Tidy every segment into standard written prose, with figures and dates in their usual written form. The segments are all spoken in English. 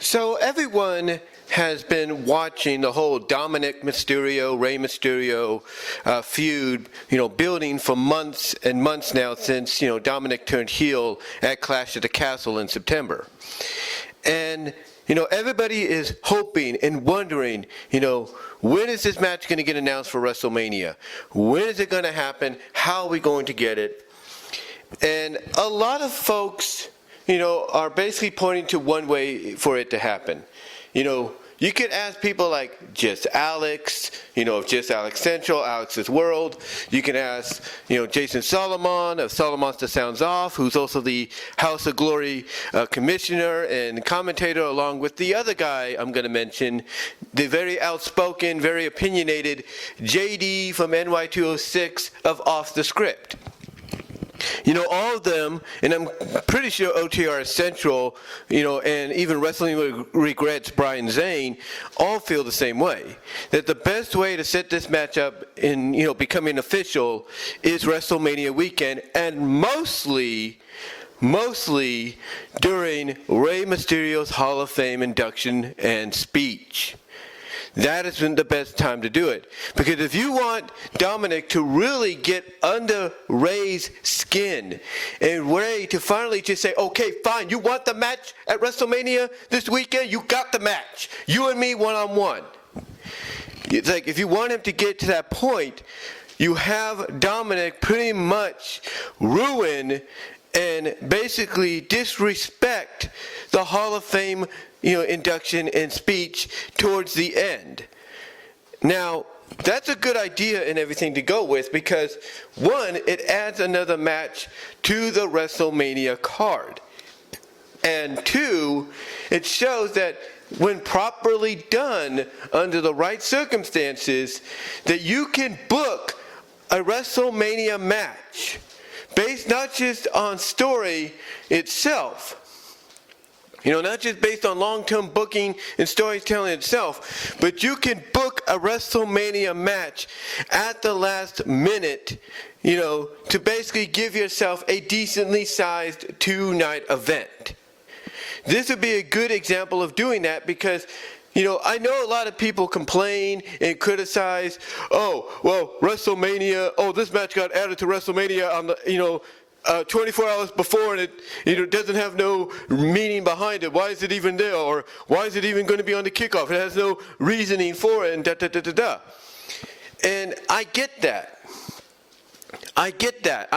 So everyone has been watching the whole Dominik Mysterio, Rey Mysterio feud, building for months and months now since, Dominik turned heel at Clash at the Castle in September. And, everybody is hoping and wondering, when is this match going to get announced for WrestleMania? When is it going to happen? How are we going to get it? And a lot of folks, are basically pointing to one way for it to happen. You could ask people like Just Alex, of Just Alex Central, Alex's World. You can ask, Jason Solomon of Solomon's The Sounds Off, who's also the House of Glory commissioner and commentator, along with the other guy I'm going to mention, the very outspoken, very opinionated JD from NY206 of Off the Script. All of them, and I'm pretty sure OTR Central, and even Wrestling Regrets Brian Zane, all feel the same way. That the best way to set this match up in, becoming official is WrestleMania weekend, and mostly during Rey Mysterio's Hall of Fame induction and speech. That has been the best time to do it. Because if you want Dominik to really get under Rey's skin and Rey to finally just say, okay, fine, you want the match at WrestleMania this weekend? You got the match. You and me one-on-one. It's like if you want him to get to that point, you have Dominik pretty much ruin and basically disrespect the Hall of Fame induction and speech towards the end. Now, that's a good idea and everything to go with because, one, it adds another match to the WrestleMania card. And two, it shows that when properly done under the right circumstances, that you can book a WrestleMania match based not just on story itself, not just based on long-term booking and storytelling itself, but you can book a WrestleMania match at the last minute, to basically give yourself a decently sized two-night event. This would be a good example of doing that because, I know a lot of people complain and criticize, WrestleMania, this match got added to WrestleMania on the, 24 hours before and it doesn't have no meaning behind it. Why is it even there? Or why is it even going to be on the kickoff? It has no reasoning for it and da-da-da-da-da. And I get that. I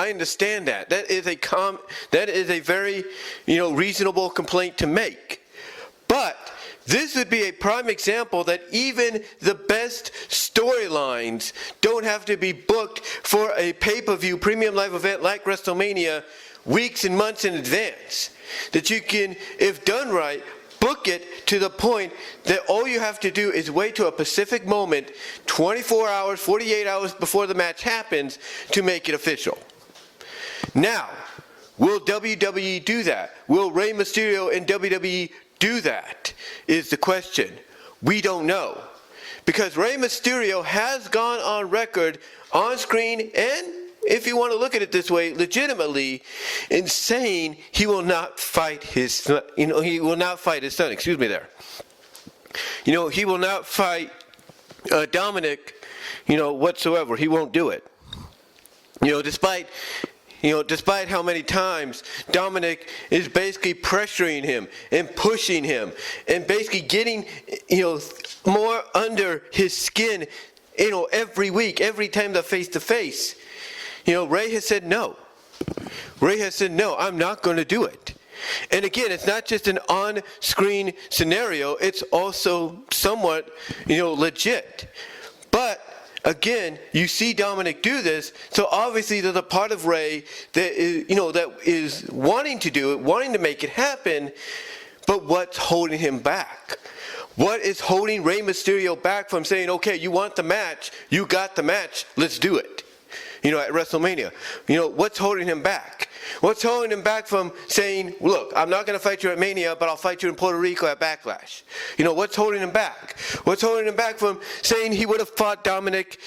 understand that. That is a very, reasonable complaint to make. But this would be a prime example that even the best storylines don't have to be booked for a pay-per-view premium live event like WrestleMania weeks and months in advance. That you can, if done right, book it to the point that all you have to do is wait to a specific moment, 24 hours, 48 hours before the match happens to make it official. Now, will WWE do that? Will Rey Mysterio and WWE do that is the question. We don't know. Because Rey Mysterio has gone on record, on screen, and if you want to look at it this way, legitimately, in saying he will not fight his son. He will not fight his son. Excuse me there. He will not fight Dominik, whatsoever. He won't do it. Despite how many times Dominik is basically pressuring him and pushing him and basically getting, more under his skin, every week, every time they're face to face. Rey has said no. Rey has said, no, I'm not going to do it. And again, it's not just an on-screen scenario. It's also somewhat, legit. But again, you see Dominik do this, so obviously there's a part of Rey that is, that is wanting to do it, wanting to make it happen, but what's holding him back? What is holding Rey Mysterio back from saying, okay, you want the match, you got the match, let's do it, at WrestleMania? What's holding him back? What's holding him back from saying, look, I'm not going to fight you at Mania, but I'll fight you in Puerto Rico at Backlash? What's holding him back? What's holding him back from saying he would have fought Dominik,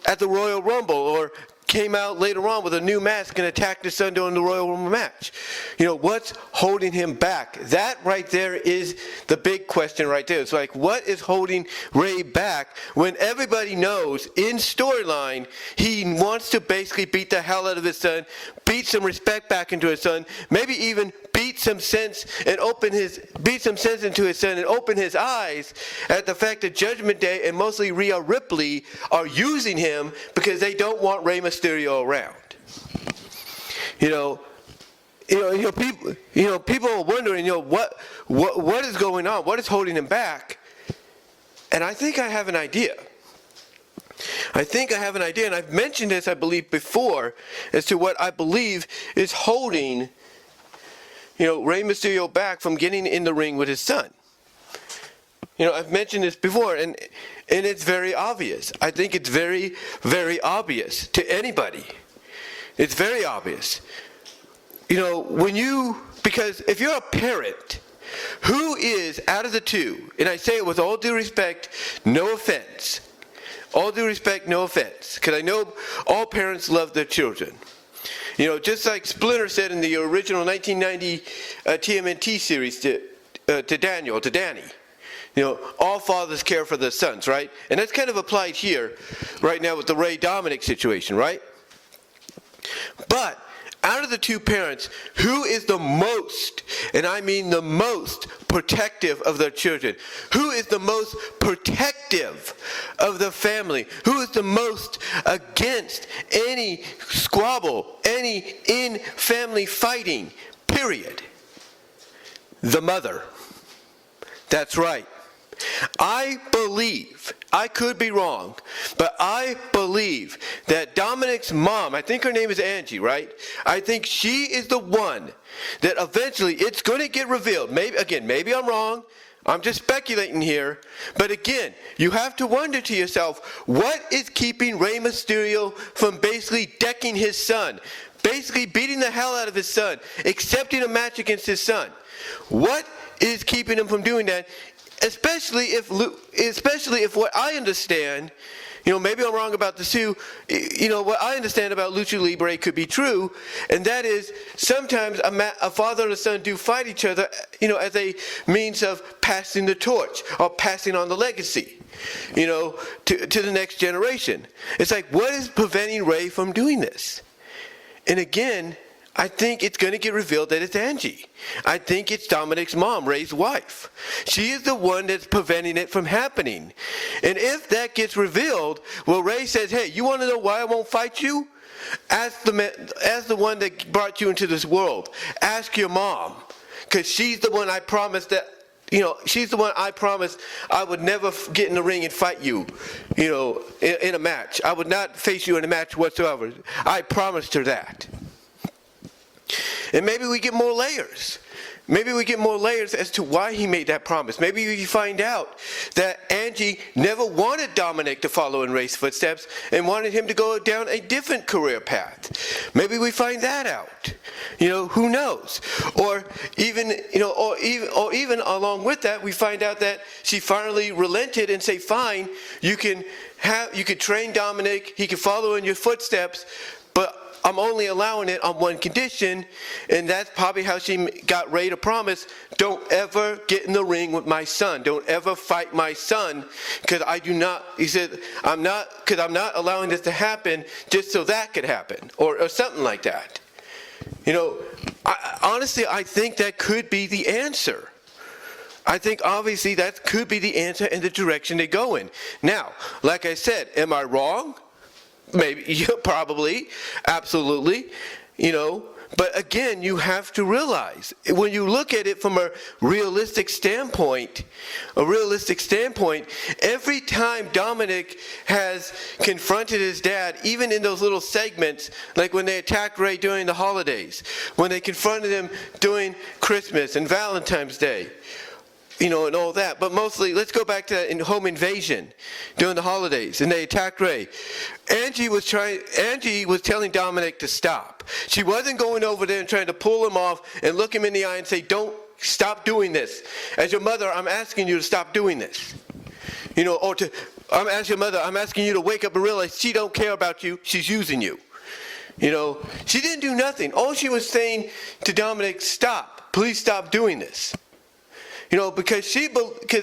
at the Royal Rumble or came out later on with a new mask and attacked his son during the Royal Rumble match. What's holding him back? That right there is the big question right there. It's like, what is holding Rey back when everybody knows in storyline he wants to basically beat the hell out of his son, beat some respect back into his son, maybe even beat some sense into his son and open his eyes at the fact that Judgment Day and mostly Rhea Ripley are using him because they don't want Rey Mysterio around. People are wondering, what is going on? What is holding him back? And I think I have an idea. And I've mentioned this, I believe, before, as to what I believe is holding Rey Mysterio back from getting in the ring with his son. I've mentioned this before, and it's very obvious. I think it's very, very obvious to anybody. It's very obvious. Because if you're a parent, who is, out of the two, and I say it with all due respect, no offense, because I know all parents love their children. Just like Splinter said in the original 1990 TMNT series to Danny. All fathers care for their sons, right? And that's kind of applied here right now with the Rey Dominik situation, right? But out of the two parents, who is the most, and I mean the most, protective of their children? Who is the most protective of the family? Who is the most against any squabble, any in-family fighting, period? The mother. That's right. I believe, I could be wrong, but I believe that Dominik's mom, I think her name is Angie, right? I think she is the one that eventually it's going to get revealed. Maybe I'm wrong. I'm just speculating here. But again, you have to wonder to yourself, what is keeping Rey Mysterio from basically decking his son, basically beating the hell out of his son, accepting a match against his son? What is keeping him from doing that? Especially if what I understand, maybe I'm wrong about this too, what I understand about Lucha Libre could be true, and that is sometimes a father and a son do fight each other, as a means of passing the torch or passing on the legacy, to the next generation. It's like, what is preventing Rey from doing this? And again, I think it's going to get revealed that it's Angie. I think it's Dominik's mom, Rey's wife. She is the one that's preventing it from happening. And if that gets revealed, well, Rey says, hey, you want to know why I won't fight you? Ask the one that brought you into this world. Ask your mom. Because she's the one I promised that, she's the one I promised I would never get in the ring and fight you, in a match. I would not face you in a match whatsoever. I promised her that. And maybe we get more layers. Maybe we get more layers as to why he made that promise. Maybe we find out that Angie never wanted Dominik to follow in Rey's footsteps and wanted him to go down a different career path. Maybe we find that out. Who knows? Or even along with that, we find out that she finally relented and say, fine, you could train Dominik, he could follow in your footsteps, but I'm only allowing it on one condition, and that's probably how she got Rey to promise, don't ever get in the ring with my son. Don't ever fight my son, because he said, I'm not allowing this to happen just so that could happen, or something like that. Honestly, I think that could be the answer. I think obviously that could be the answer and the direction they go in. Now, like I said, am I wrong? Maybe, probably, absolutely, but again, you have to realize, when you look at it from a realistic standpoint, every time Dominik has confronted his dad, even in those little segments, like when they attacked Rey during the holidays, when they confronted him during Christmas and Valentine's Day, and all that. But mostly, let's go back to that home invasion during the holidays, and they attacked Rey. Angie was telling Dominik to stop. She wasn't going over there and trying to pull him off and look him in the eye and say, don't stop doing this. As your mother, I'm asking you to stop doing this. I'm asking you to wake up and realize she don't care about you. She's using you. She didn't do nothing. All she was saying to Dominik, stop. Please stop doing this. Because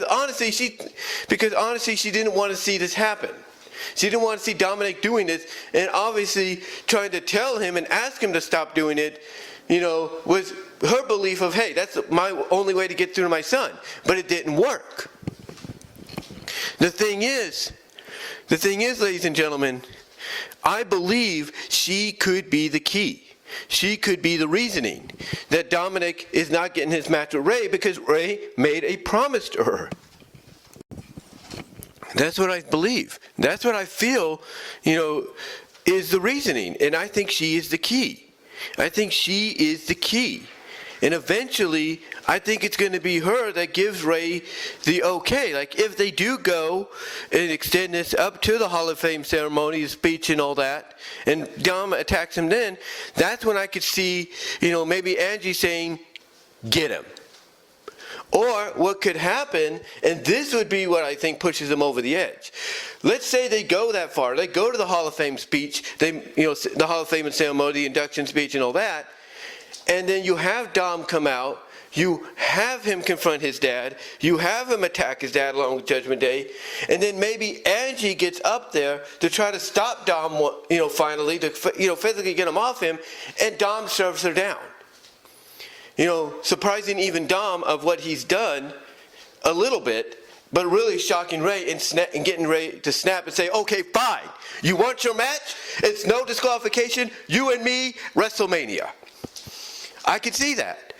honestly, she didn't want to see this happen. She didn't want to see Dominik doing this, and obviously trying to tell him and ask him to stop doing it, was her belief of, hey, that's my only way to get through to my son. But it didn't work. The thing is, ladies and gentlemen, I believe she could be the key. She could be the reasoning that Dominik is not getting his match with Rey because Rey made a promise to her. That's what I believe. That's what I feel, is the reasoning. And I think she is the key. I think she is the key. And eventually, I think it's going to be her that gives Rey the okay. Like, if they do go and extend this up to the Hall of Fame ceremony, the speech and all that, and Dom attacks him then, that's when I could see, maybe Angie saying, get him. Or what could happen, and this would be what I think pushes them over the edge. Let's say they go that far. They go to the Hall of Fame speech, the Hall of Fame and ceremony, the induction speech and all that, and then you have Dom come out, you have him confront his dad, you have him attack his dad along with Judgment Day, and then maybe Angie gets up there to try to stop Dom, finally, to, physically get him off him, and Dom serves her down. Surprising even Dom of what he's done a little bit, but really shocking Rey and getting Rey to snap and say, okay, fine. You want your match? It's no disqualification. You and me, WrestleMania. I could see that.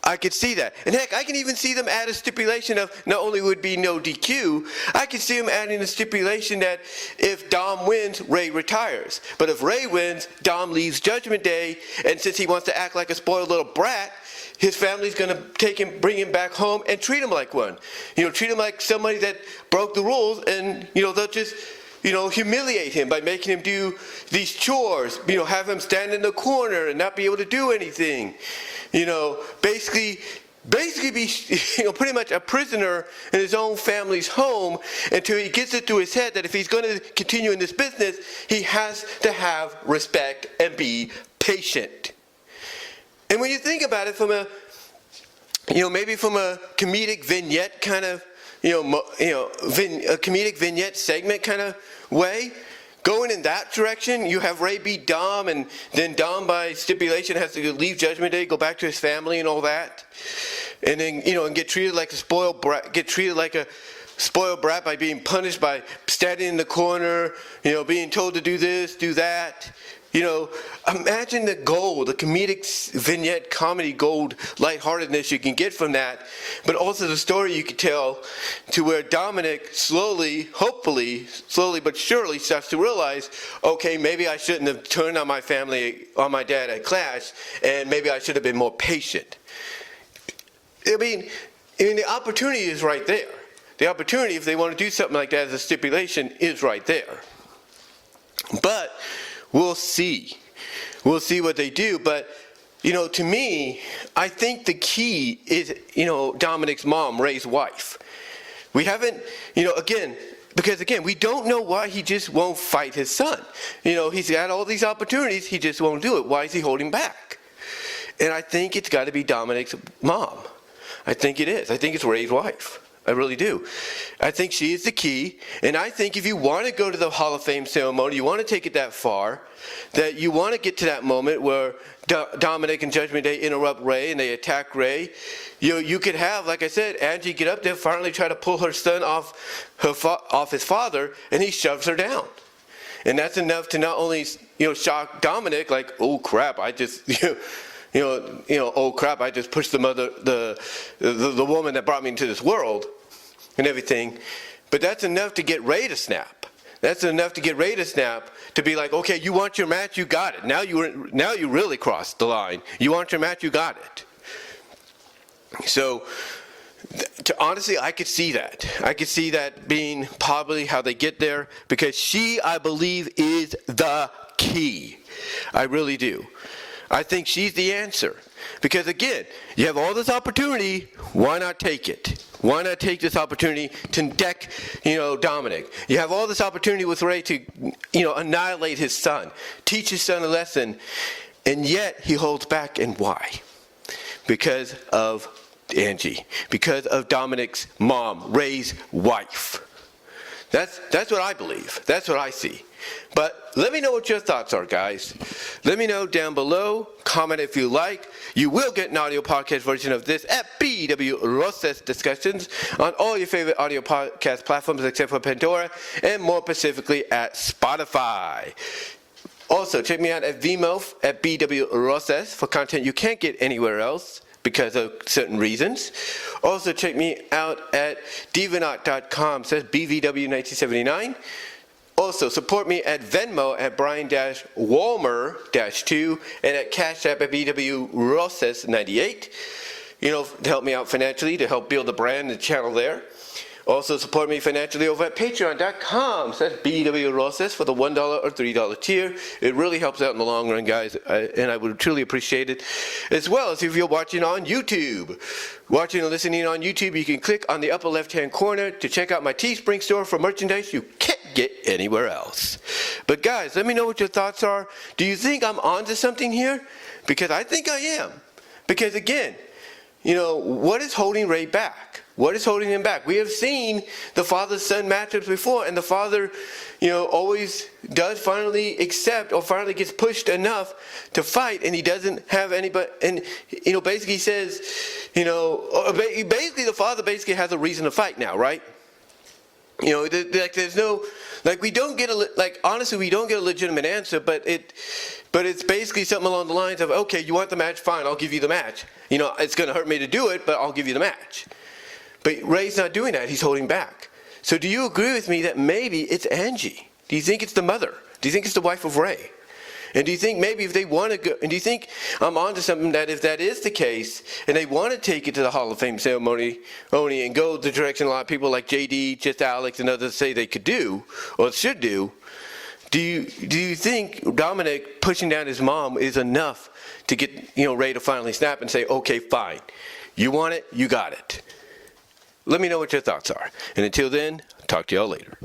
And heck, I can even see them add a stipulation of not only would be no DQ, I could see them adding a stipulation that if Dom wins, Rey retires. But if Rey wins, Dom leaves Judgment Day, and since he wants to act like a spoiled little brat, his family's going to take him, bring him back home, and treat him like one. Treat him like somebody that broke the rules, and, they'll just, humiliate him by making him do these chores, have him stand in the corner and not be able to do anything. Basically be, pretty much a prisoner in his own family's home until he gets it through his head that if he's going to continue in this business, he has to have respect and be patient. And when you think about it from a, maybe from a comedic vignette kind of, a comedic vignette segment kind of way, going in that direction, you have Rey beat Dom, and then Dom by stipulation has to leave Judgment Day, go back to his family and all that, and then and get treated like a spoiled brat, by being punished by standing in the corner, being told to do this, do that. Imagine the gold, the comedic vignette, comedy gold, lightheartedness you can get from that, but also the story you could tell to where Dominik hopefully slowly but surely starts to realize, okay, maybe I shouldn't have turned on my family, on my dad at Clash, and maybe I should have been more patient. I mean, the opportunity is right there. The opportunity, if they want to do something like that as a stipulation, is right there. But we'll see. We'll see what they do. But, to me, I think the key is, Dominik's mom, Rey's wife. We haven't, because we don't know why he just won't fight his son. He's got all these opportunities, he just won't do it. Why is he holding back? And I think it's got to be Dominik's mom. I think it is. I think it's Rey's wife. I really do. I think she is the key, and I think if you want to go to the Hall of Fame ceremony, you want to take it that far, that you want to get to that moment where Dominik and Judgment Day interrupt Rey and they attack Rey. You could have, like I said, Angie get up there, finally try to pull her son off his father, and he shoves her down. And that's enough to not only shock Dominik, like, oh crap, I just oh crap, I just pushed the woman that brought me into this world and everything. But that's enough to get Rey to snap. That's enough to get Rey to snap, to be like, okay, you want your match, you got it. Now you really crossed the line. You want your match, you got it. So, honestly, I could see that. I could see that being probably how they get there, because she, I believe, is the key. I really do. I think she's the answer. Because again, you have all this opportunity, why not take it? Why not take this opportunity to deck, Dominik? You have all this opportunity with Rey to, annihilate his son, teach his son a lesson, and yet he holds back. And why? Because of Angie, because of Dominik's mom, Rey's wife. That's what I believe. That's what I see. But let me know what your thoughts are, guys. Let me know down below. Comment if you like. You will get an audio podcast version of this at BW Roses Discussions on all your favorite audio podcast platforms except for Pandora, and more specifically at Spotify. Also, check me out at VENMO at BW Roses for content you can't get anywhere else because of certain reasons. Also, check me out at divanot.com, says BVW1979. Also, support me at Venmo at Brian-Walmer-2 and at Cash App at BW Roses98. To help me out financially, to help build the brand and the channel there. Also, support me financially over at patreon.com. So that's BW Roses for the $1 or $3 tier. It really helps out in the long run, guys, and I would truly appreciate it. As well as if you're watching on YouTube. Watching and listening on YouTube, you can click on the upper left-hand corner to check out my Teespring store for merchandise you can't get anywhere else. But guys, let me know what your thoughts are. Do you think I'm onto something here? Because I think I am. Because again, what is holding Rey back? What is holding him back? We have seen the father-son matchups before, and the father, always does finally accept or finally gets pushed enough to fight, and he doesn't have anybody, and, basically says, basically the father basically has a reason to fight now, right? There's no, we don't get honestly, we don't get a legitimate answer, but it's basically something along the lines of, okay, you want the match? Fine, I'll give you the match. It's going to hurt me to do it, but I'll give you the match. But Rey's not doing that. He's holding back. So do you agree with me that maybe it's Angie? Do you think it's the mother? Do you think it's the wife of Rey? And do you think maybe if they want to go, and do you think I'm onto something that if that is the case, and they want to take it to the Hall of Fame ceremony and go the direction a lot of people like JD, Just Alex, and others say they could do, or should do, do you think Dominik pushing down his mom is enough to get, Rey to finally snap and say, okay, fine. You want it, you got it. Let me know what your thoughts are. And until then, talk to y'all later.